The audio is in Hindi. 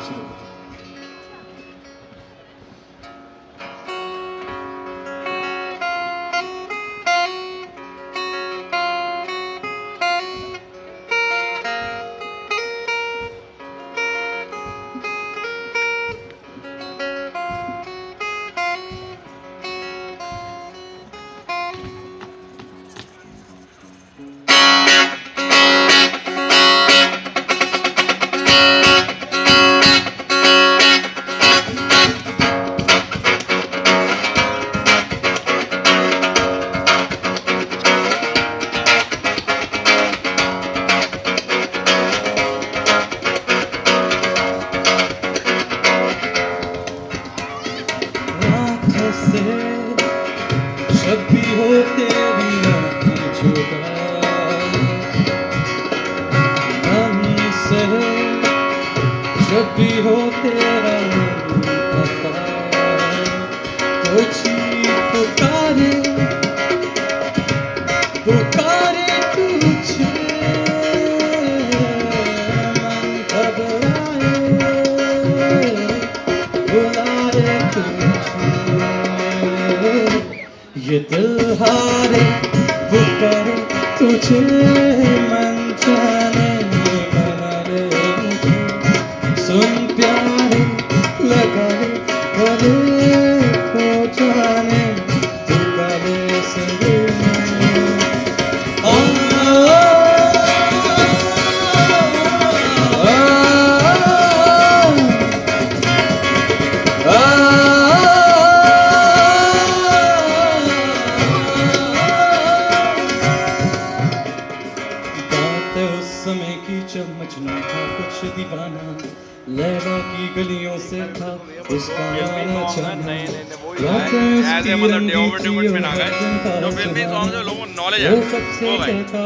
शुरू होता है। जब भी हो तेरी आँखें जुदा हमसे, जब भी हो तेरा मन खफा, तो चीख पुकारे पुकारे तुझे, मन घबराए बुलाए तुझे। ये दिल हारे वो करे तुझे, मन जाने मना ले मुझे, सुन प्यारे लगा ले गले को जाने तू गले से उस समय की जब मजनू था कुछ दीवाना, लैला की गलियों से था उसका आना जाना, ऐसे मतलब डेवलपमेंट में आ गए जो फिल्मी सॉन्ग जो लोगों को नॉलेज है वो सबसे कहता